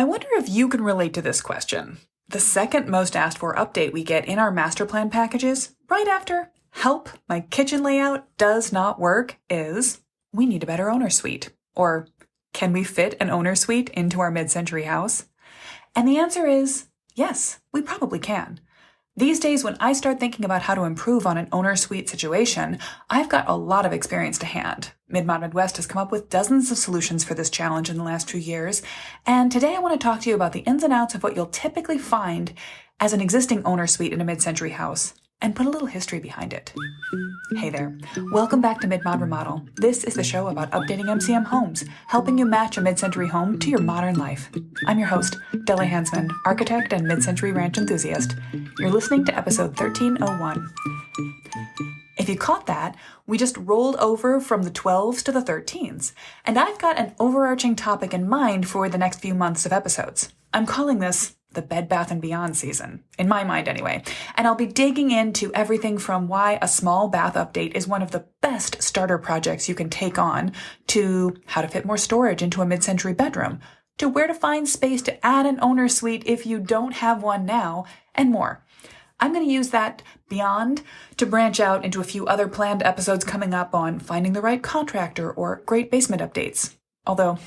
I wonder if you can relate to this question. The second most asked for update we get in our master plan packages, right after "help, my kitchen layout does not work," is "we need a better owner suite," or "can we fit an owner suite into our mid-century house?" And the answer is yes, we probably can. These days, when I start thinking about how to improve on an owner suite situation, I've got a lot of experience to hand. Mid-Mod Midwest has come up with dozens of solutions for this challenge in the last 2 years, and today I want to talk to you about the ins and outs of what you'll typically find as an existing owner suite in a mid-century house, and put a little history behind it. Hey there. Welcome back to Mid-Mod Remodel. This is the show about updating MCM homes, helping you match a mid-century home to your modern life. I'm your host, Della Hansman, architect and mid-century ranch enthusiast. You're listening to episode 1301. If you caught that, we just rolled over from the 12s to the 13s, and I've got an overarching topic in mind for the next few months of episodes. I'm calling this the Bed Bath & Beyond season, in my mind anyway, and I'll be digging into everything from why a small bath update is one of the best starter projects you can take on, to how to fit more storage into a mid-century bedroom, to where to find space to add an owner suite if you don't have one now, and more. I'm going to use that beyond to branch out into a few other planned episodes coming up on finding the right contractor or great basement updates. Although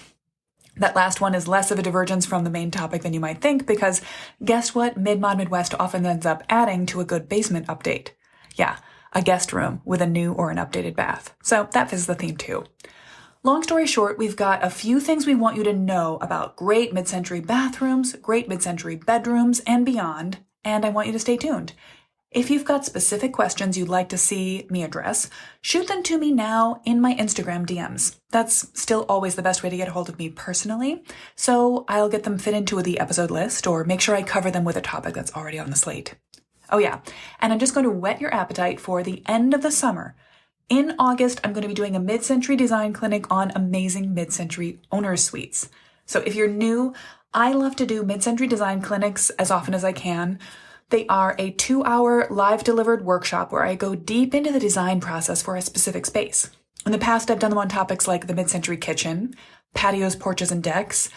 that last one is less of a divergence from the main topic than you might think, because guess what Mid-Mod Midwest often ends up adding to a good basement update? Yeah, a guest room with a new or an updated bath. So that fits the theme too. Long story short, we've got a few things we want you to know about great mid-century bathrooms, great mid-century bedrooms, and beyond, and I want you to stay tuned. If you've got specific questions you'd like to see me address, shoot them to me now in my Instagram DMs. That's still always the best way to get a hold of me personally, so I'll get them fit into the episode list or make sure I cover them with a topic that's already on the slate. Oh yeah, and I'm just going to whet your appetite for the end of the summer. In August, I'm going to be doing a mid-century design clinic on amazing mid-century owner suites. So if you're new, I love to do mid-century design clinics as often as I can. They are a 2-hour live delivered workshop where I go deep into the design process for a specific space. In the past, I've done them on topics like the mid-century kitchen, patios, porches, and decks,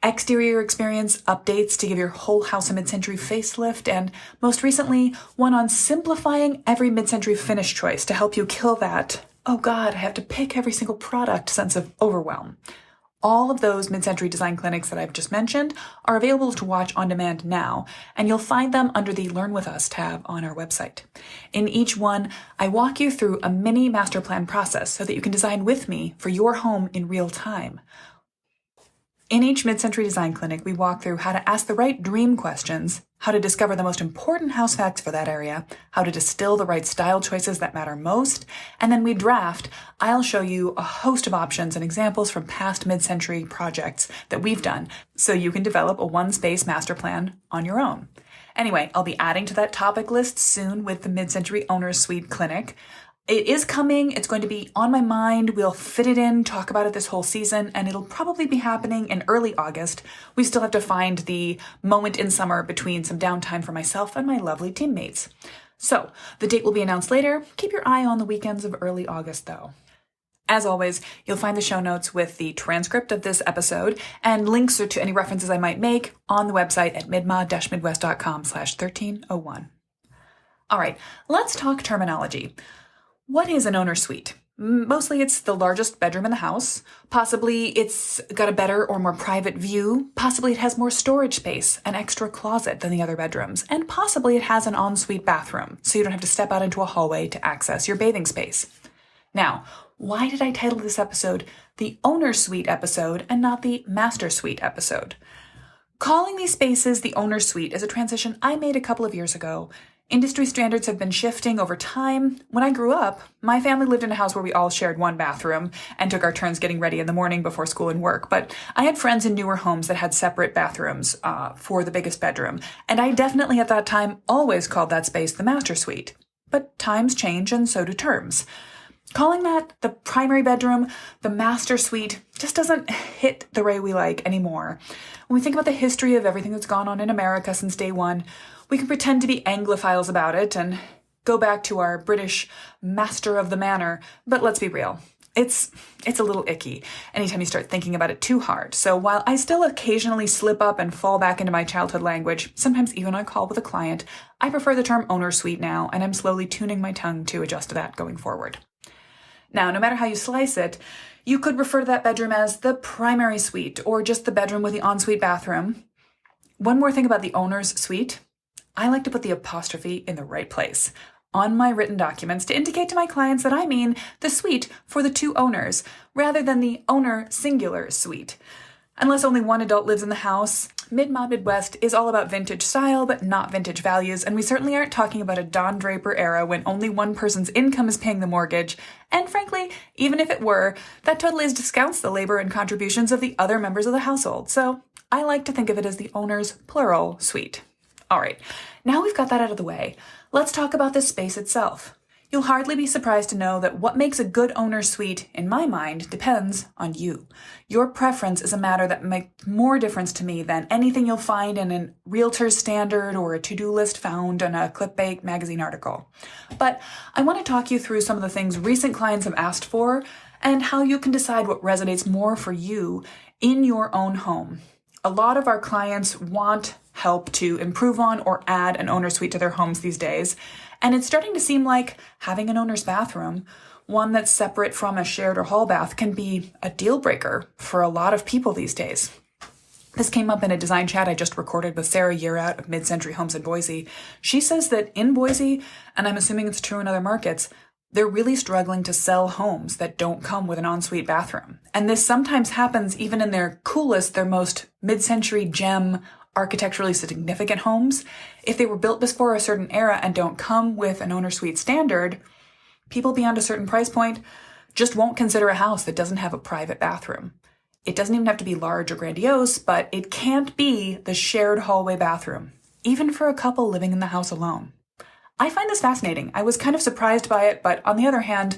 exterior experience updates to give your whole house a mid-century facelift, and most recently, one on simplifying every mid-century finish choice to help you kill that, "oh God, I have to pick every single product" sense of overwhelm. All of those mid-century design clinics that I've just mentioned are available to watch on demand now, and you'll find them under the Learn With Us tab on our website. In each one, I walk you through a mini master plan process so that you can design with me for your home in real time. In each mid-century design clinic, we walk through how to ask the right dream questions, how to discover the most important house facts for that area, how to distill the right style choices that matter most, and then we draft. I'll show you a host of options and examples from past mid-century projects that we've done, so you can develop a one-space master plan on your own. Anyway, I'll be adding to that topic list soon with the Mid-Century Owner Suite Clinic. It is coming. It's going to be on my mind. We'll fit it in, talk about it this whole season, and it'll probably be happening in early August. We still have to find the moment in summer between some downtime for myself and my lovely teammates. So the date will be announced later. Keep your eye on the weekends of early August, though. As always, you'll find the show notes with the transcript of this episode and links to any references I might make on the website at midmod-midwest.com/1301. All right, let's talk terminology. What is an owner suite? Mostly it's the largest bedroom in the house. Possibly it's got a better or more private view. Possibly it has more storage space, an extra closet than the other bedrooms. And possibly it has an ensuite bathroom, so you don't have to step out into a hallway to access your bathing space. Now, why did I title this episode the Owner Suite episode and not the Master Suite episode? Calling these spaces the Owner Suite is a transition I made a couple of years ago. Industry standards have been shifting over time. When I grew up, my family lived in a house where we all shared one bathroom and took our turns getting ready in the morning before school and work. But I had friends in newer homes that had separate bathrooms for the biggest bedroom. And I definitely at that time always called that space the master suite. But times change and so do terms. Calling that the primary bedroom, the master suite, just doesn't hit the way we like anymore. When we think about the history of everything that's gone on in America since day one, we can pretend to be Anglophiles about it and go back to our British master of the manor, but let's be real. It's a little icky anytime you start thinking about it too hard. So while I still occasionally slip up and fall back into my childhood language, sometimes even on a call with a client, I prefer the term owner suite now, and I'm slowly tuning my tongue to adjust to that going forward. Now, no matter how you slice it, you could refer to that bedroom as the primary suite or just the bedroom with the ensuite bathroom. One more thing about the owner's suite. I like to put the apostrophe in the right place on my written documents to indicate to my clients that I mean the suite for the two owners rather than the owner singular suite. Unless only one adult lives in the house, Mid-Mod Midwest is all about vintage style but not vintage values, and we certainly aren't talking about a Don Draper era when only one person's income is paying the mortgage, and frankly, even if it were, that totally discounts the labor and contributions of the other members of the household, so I like to think of it as the owner's plural suite. Alright, now we've got that out of the way, let's talk about the space itself. You'll hardly be surprised to know that what makes a good owner's suite, in my mind, depends on you. Your preference is a matter that makes more difference to me than anything you'll find in a realtor's standard or a to-do list found in a Clickbait magazine article. But I want to talk you through some of the things recent clients have asked for and how you can decide what resonates more for you in your own home. A lot of our clients want help to improve on or add an owner's suite to their homes these days, and it's starting to seem like having an owner's bathroom, one that's separate from a shared or hall bath, can be a deal breaker for a lot of people these days. This came up in a design chat I just recorded with Sarah Yearout of Mid-Century Homes in Boise. She says that in Boise, and I'm assuming it's true in other markets, they're really struggling to sell homes that don't come with an ensuite bathroom. And this sometimes happens even in their coolest, their most mid-century gem, architecturally significant homes. If they were built before a certain era and don't come with an owner suite standard, people beyond a certain price point just won't consider a house that doesn't have a private bathroom. It doesn't even have to be large or grandiose, but it can't be the shared hallway bathroom, even for a couple living in the house alone. I find this fascinating. I was kind of surprised by it, but on the other hand,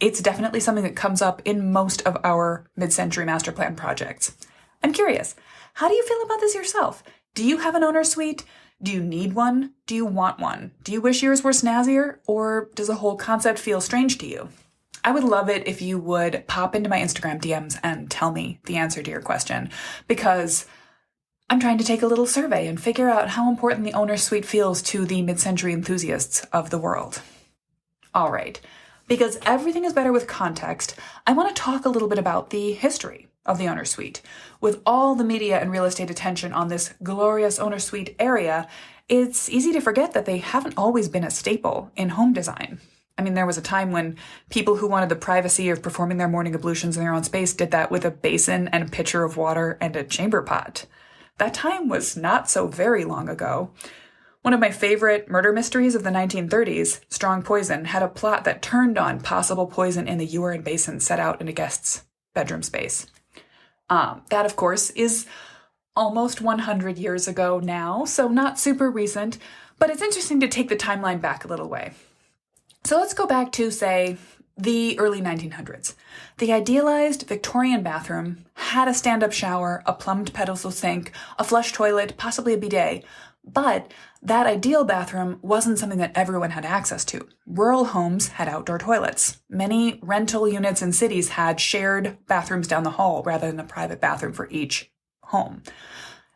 it's definitely something that comes up in most of our mid-century master plan projects. I'm curious, how do you feel about this yourself? Do you have an owner suite? Do you need one? Do you want one? Do you wish yours were snazzier? Or does the whole concept feel strange to you? I would love it if you would pop into my Instagram DMs and tell me the answer to your question, because I'm trying to take a little survey and figure out how important the owner suite feels to the mid-century enthusiasts of the world. All right, because everything is better with context, I want to talk a little bit about the history of the owner suite. With all the media and real estate attention on this glorious owner suite area, it's easy to forget that they haven't always been a staple in home design. I mean, there was a time when people who wanted the privacy of performing their morning ablutions in their own space did that with a basin and a pitcher of water and a chamber pot. That time was not so very long ago. One of my favorite murder mysteries of the 1930s, Strong Poison, had a plot that turned on possible poison in the urine basin set out in a guest's bedroom space. That, of course, is almost 100 years ago now, so not super recent, but it's interesting to take the timeline back a little way. So let's go back to, say, the early 1900s. The idealized Victorian bathroom had a stand-up shower, a plumbed pedestal sink, a flush toilet, possibly a bidet, but that ideal bathroom wasn't something that everyone had access to. Rural homes had outdoor toilets. Many rental units in cities had shared bathrooms down the hall rather than a private bathroom for each home.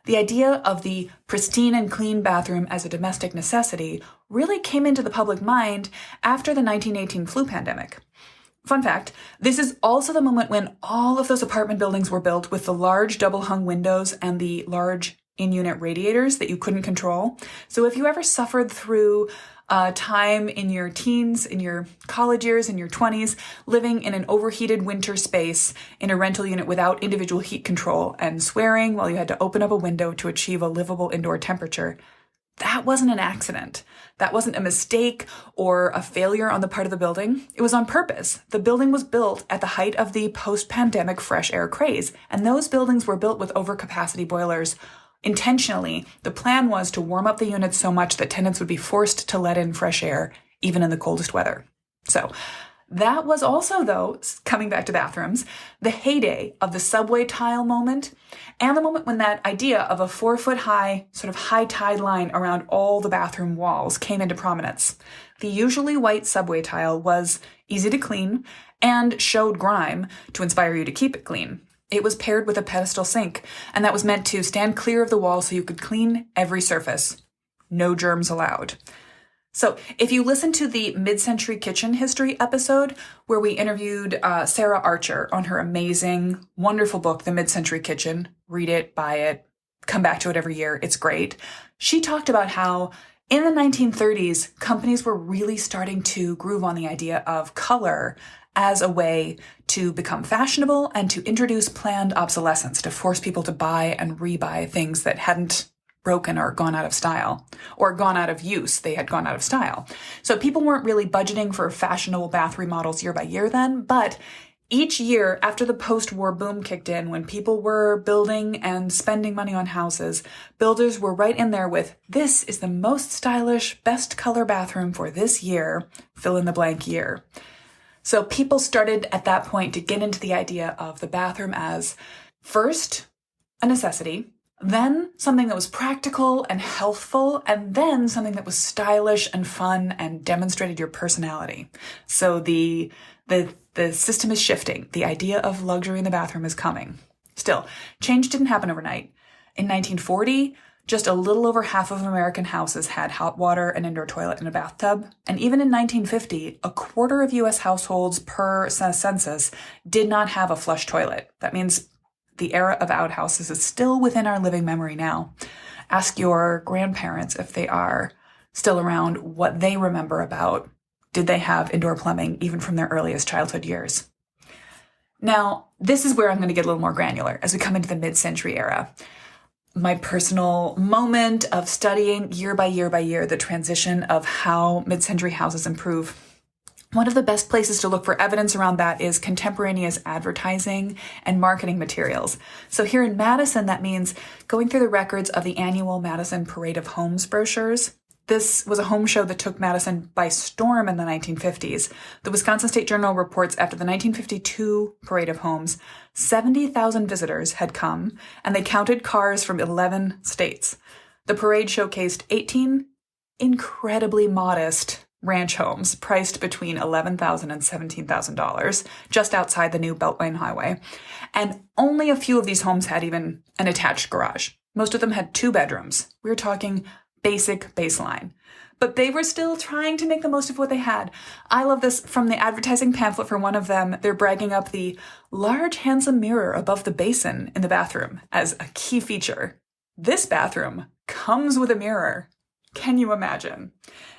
The idea of the pristine and clean bathroom as a domestic necessity really came into the public mind after the 1918 flu pandemic. Fun fact, this is also the moment when all of those apartment buildings were built with the large double-hung windows and the large in-unit radiators that you couldn't control. So if you ever suffered through a time in your teens, in your college years, in your 20s, living in an overheated winter space in a rental unit without individual heat control and swearing while you had to open up a window to achieve a livable indoor temperature, that wasn't an accident. That wasn't a mistake or a failure on the part of the building. It was on purpose. The building was built at the height of the post-pandemic fresh air craze, and those buildings were built with overcapacity boilers. Intentionally, the plan was to warm up the units so much that tenants would be forced to let in fresh air, even in the coldest weather. So, That was also, though, coming back to bathrooms, the heyday of the subway tile moment, and the moment when that idea of a 4-foot-high, sort of high tide line around all the bathroom walls came into prominence. The usually white subway tile was easy to clean and showed grime to inspire you to keep it clean. It was paired with a pedestal sink, and that was meant to stand clear of the wall so you could clean every surface. No germs allowed. So if you listen to the Mid-Century Kitchen History episode where we interviewed Sarah Archer on her amazing, wonderful book, The Mid-Century Kitchen, read it, buy it, come back to it every year, it's great. She talked about how in the 1930s, companies were really starting to groove on the idea of color as a way to become fashionable and to introduce planned obsolescence, to force people to buy and rebuy things that hadn't broken or gone out of style, or gone out of use. They had gone out of style. So people weren't really budgeting for fashionable bath remodels year by year then, but each year after the post-war boom kicked in, when people were building and spending money on houses, builders were right in there with, this is the most stylish, best color bathroom for this year, fill in the blank year. So people started at that point to get into the idea of the bathroom as, first, a necessity, then something that was practical and healthful, and then something that was stylish and fun and demonstrated your personality. So the system is shifting. The idea of luxury in the bathroom is coming. Still, change didn't happen overnight. In 1940, just a little over half of American houses had hot water, an indoor toilet, and a bathtub. And even in 1950, a quarter of U.S. households per census did not have a flush toilet. That means the era of outhouses is still within our living memory now. Ask your grandparents, if they are still around, what they remember about, did they have indoor plumbing even from their earliest childhood years? Now, this is where I'm going to get a little more granular as we come into the mid-century era. My personal moment of studying year by year the transition of how mid-century houses improve. One of the best places to look for evidence around that is contemporaneous advertising and marketing materials. So here in Madison, that means going through the records of the annual Madison Parade of Homes brochures. This was a home show that took Madison by storm in the 1950s. The Wisconsin State Journal reports after the 1952 Parade of Homes, 70,000 visitors had come, and they counted cars from 11 states. The parade showcased 18 incredibly modest ranch homes priced between $11,000 and $17,000 just outside the new Beltline Highway. And only a few of these homes had even an attached garage. Most of them had 2 bedrooms. We were talking basic baseline. But they were still trying to make the most of what they had. I love this from the advertising pamphlet for one of them. They're bragging up the large, handsome mirror above the basin in the bathroom as a key feature. This bathroom comes with a mirror. Can you imagine?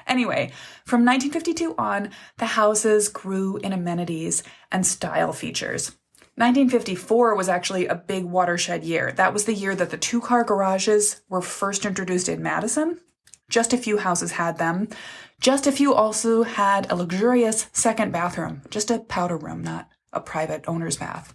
Anyway, from 1952 on, the houses grew in amenities and style features. 1954 was actually a big watershed year. That was the year that the 2-car garages were first introduced in Madison. Just a few houses had them. Just a few also had a luxurious second bathroom, just a powder room, not a private owner's bath.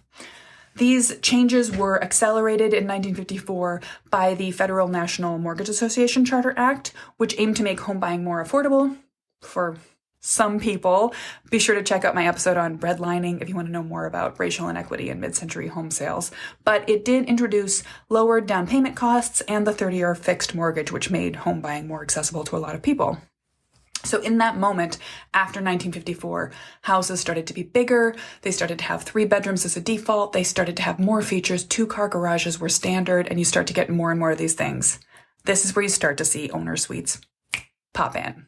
These changes were accelerated in 1954 by the Federal National Mortgage Association Charter Act, which aimed to make home buying more affordable for some people. Be sure to check out my episode on redlining if you want to know more about racial inequity in mid-century home sales. But it did introduce lowered down payment costs and the 30-year fixed mortgage, which made home buying more accessible to a lot of people. So in that moment, after 1954, houses started to be bigger. They started to have 3 bedrooms as a default. They started to have more features. 2-car garages were standard, and you start to get more and more of these things. This is where you start to see owner suites pop in.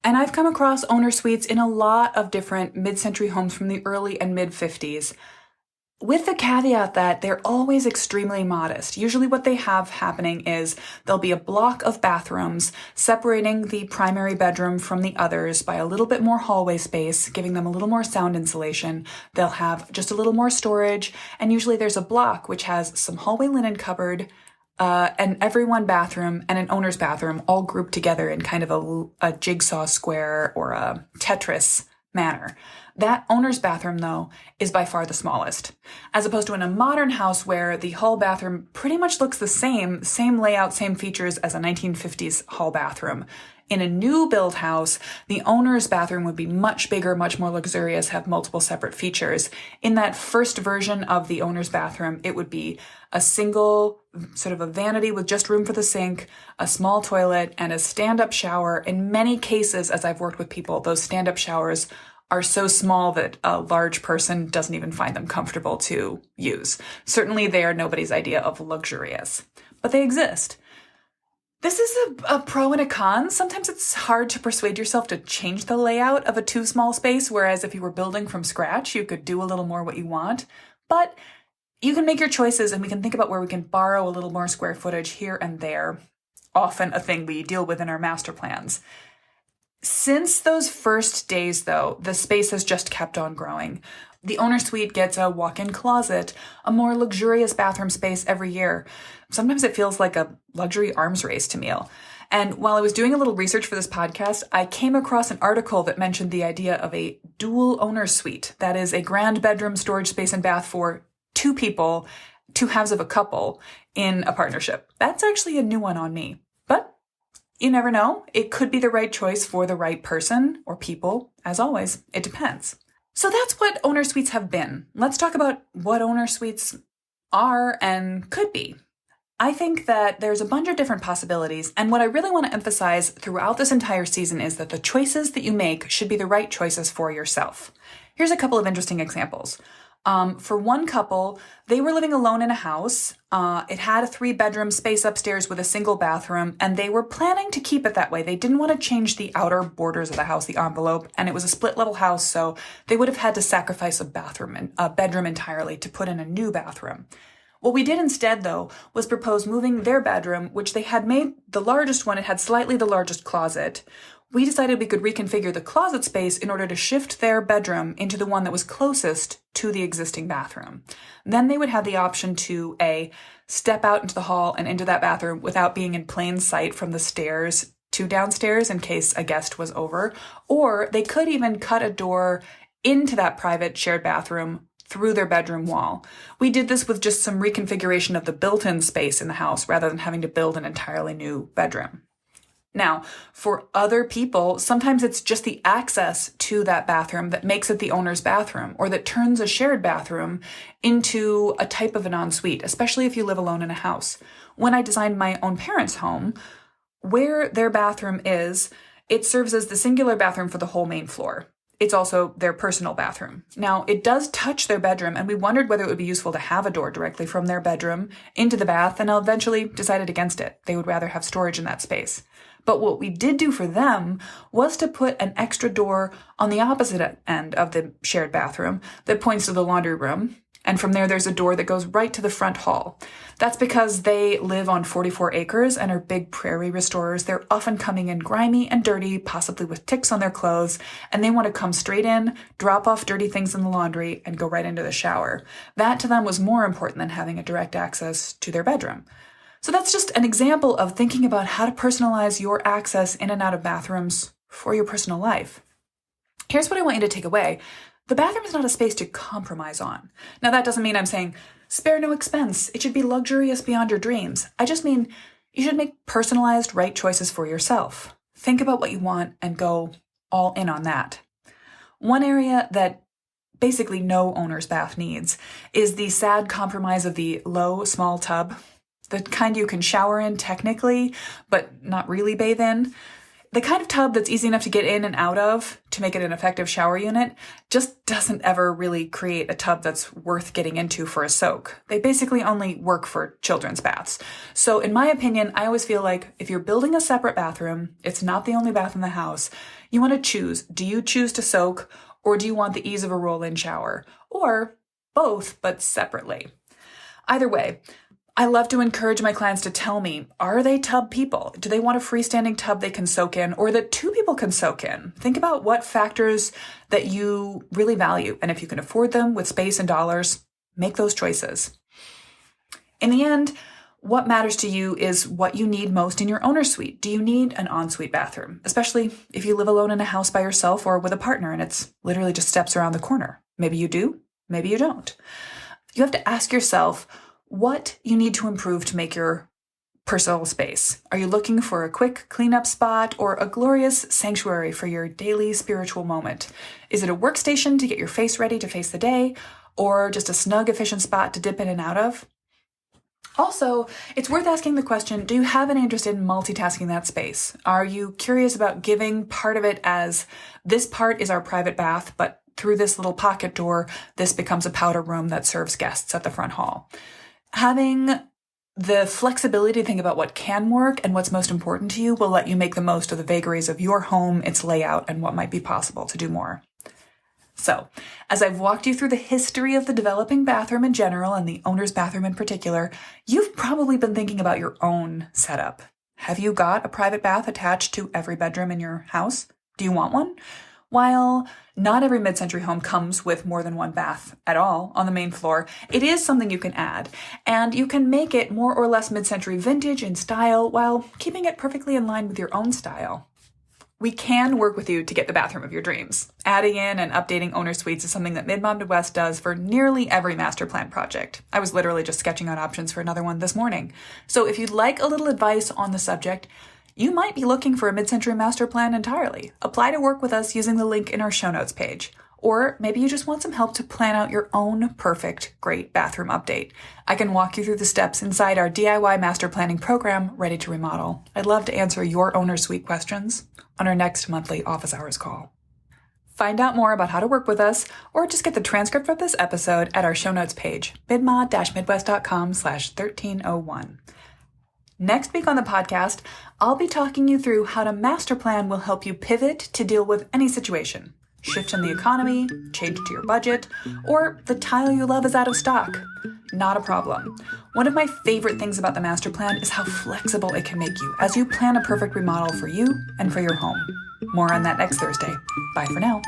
And I've come across owner suites in a lot of different mid-century homes from the early and mid-50s, with the caveat that they're always extremely modest. Usually what they have happening is there'll be a block of bathrooms separating the primary bedroom from the others by a little bit more hallway space, giving them a little more sound insulation. They'll have just a little more storage, and usually there's a block which has some hallway linen cupboard, and every one bathroom and an owner's bathroom all grouped together in kind of a jigsaw square or a Tetris manner. That owner's bathroom, though, is by far the smallest, as opposed to in a modern house where the hall bathroom pretty much looks the same layout, same features as a 1950s hall bathroom. In a new build house, the owner's bathroom would be much bigger, much more luxurious, have multiple separate features. In that first version of the owner's bathroom, it would be a single sort of a vanity with just room for the sink, a small toilet, and a stand-up shower. In many cases, as I've worked with people, those stand-up showers are so small that a large person doesn't even find them comfortable to use. Certainly they are nobody's idea of luxurious, but they exist. This is a pro and a con. Sometimes it's hard to persuade yourself to change the layout of a too small space, whereas if you were building from scratch, you could do a little more what you want. But you can make your choices, and we can think about where we can borrow a little more square footage here and there, often a thing we deal with in our master plans. Since those first days, though, the space has just kept on growing. The owner suite gets a walk-in closet, a more luxurious bathroom space every year. Sometimes it feels like a luxury arms race to me. And while I was doing a little research for this podcast, I came across an article that mentioned the idea of a dual owner suite. That is a grand bedroom, storage space, and bath for two people, two halves of a couple in a partnership. That's actually a new one on me. But you never know. It could be the right choice for the right person or people. As always, it depends. So that's what owner suites have been. Let's talk about what owner suites are and could be. I think that there's a bunch of different possibilities, and what I really want to emphasize throughout this entire season is that the choices that you make should be the right choices for yourself. Here's a couple of interesting examples. For one couple, they were living alone in a house. It had a 3-bedroom space upstairs with a single bathroom, and they were planning to keep it that way. They didn't want to change the outer borders of the house, the envelope, and it was a split-level house, so they would have had to sacrifice a bedroom entirely to put in a new bathroom. What we did instead, though, was propose moving their bedroom, which they had made the largest one. It had slightly the largest closet. We decided we could reconfigure the closet space in order to shift their bedroom into the one that was closest to the existing bathroom. Then they would have the option to A, step out into the hall and into that bathroom without being in plain sight from the stairs to downstairs in case a guest was over, or they could even cut a door into that private shared bathroom through their bedroom wall. We did this with just some reconfiguration of the built-in space in the house rather than having to build an entirely new bedroom. Now, for other people, sometimes it's just the access to that bathroom that makes it the owner's bathroom, or that turns a shared bathroom into a type of an ensuite, especially if you live alone in a house. When I designed my own parents' home, where their bathroom is, it serves as the singular bathroom for the whole main floor. It's also their personal bathroom. Now, it does touch their bedroom, and we wondered whether it would be useful to have a door directly from their bedroom into the bath, and I eventually decided against it. They would rather have storage in that space. But what we did do for them was to put an extra door on the opposite end of the shared bathroom that points to the laundry room. And from there's a door that goes right to the front hall. That's because they live on 44 acres and are big prairie restorers. They're often coming in grimy and dirty, possibly with ticks on their clothes, and they want to come straight in, drop off dirty things in the laundry, and go right into the shower. That to them was more important than having a direct access to their bedroom. So that's just an example of thinking about how to personalize your access in and out of bathrooms for your personal life. Here's what I want you to take away. The bathroom is not a space to compromise on. Now, that doesn't mean I'm saying spare no expense. It should be luxurious beyond your dreams. I just mean you should make personalized right choices for yourself. Think about what you want and go all in on that. One area that basically no owner's bath needs is the sad compromise of the low, small tub, the kind you can shower in technically, but not really bathe in. The kind of tub that's easy enough to get in and out of to make it an effective shower unit just doesn't ever really create a tub that's worth getting into for a soak. They basically only work for children's baths. So in my opinion, I always feel like if you're building a separate bathroom, it's not the only bath in the house, you want to choose. Do you choose to soak, or do you want the ease of a roll-in shower? Or both, but separately. Either way, I love to encourage my clients to tell me, are they tub people? Do they want a freestanding tub they can soak in, or that two people can soak in? Think about what factors that you really value, and if you can afford them with space and dollars, make those choices. In the end, what matters to you is what you need most in your owner suite. Do you need an ensuite bathroom? Especially if you live alone in a house by yourself or with a partner and it's literally just steps around the corner. Maybe you do, maybe you don't. You have to ask yourself what you need to improve to make your personal space? Are you looking for a quick cleanup spot or a glorious sanctuary for your daily spiritual moment? Is it a workstation to get your face ready to face the day, or just a snug, efficient spot to dip in and out of? Also, it's worth asking the question, do you have an interest in multitasking that space? Are you curious about giving part of it as this part is our private bath, but through this little pocket door, this becomes a powder room that serves guests at the front hall? Having the flexibility to think about what can work and what's most important to you will let you make the most of the vagaries of your home, its layout, and what might be possible to do more. So, as I've walked you through the history of the developing bathroom in general and the owner's bathroom in particular, you've probably been thinking about your own setup. Have you got a private bath attached to every bedroom in your house? Do you want one? While not every mid-century home comes with more than one bath at all on the main floor, it is something you can add, and you can make it more or less mid-century vintage in style while keeping it perfectly in line with your own style. We can work with you to get the bathroom of your dreams. Adding in and updating owner suites is something that Mid-Mom Midwest does for nearly every master plan project. I was literally just sketching out options for another one this morning. So if you'd like a little advice on the subject, you might be looking for a mid-century master plan entirely. Apply to work with us using the link in our show notes page. Or maybe you just want some help to plan out your own perfect, great bathroom update. I can walk you through the steps inside our DIY master planning program, Ready to Remodel. I'd love to answer your owner suite questions on our next monthly office hours call. Find out more about how to work with us, or just get the transcript of this episode at our show notes page, midmod-midwest.com/1301. Next week on the podcast, I'll be talking you through how to master plan will help you pivot to deal with any situation. Shift in the economy, change to your budget, or the tile you love is out of stock. Not a problem. One of my favorite things about the master plan is how flexible it can make you as you plan a perfect remodel for you and for your home. More on that next Thursday. Bye for now.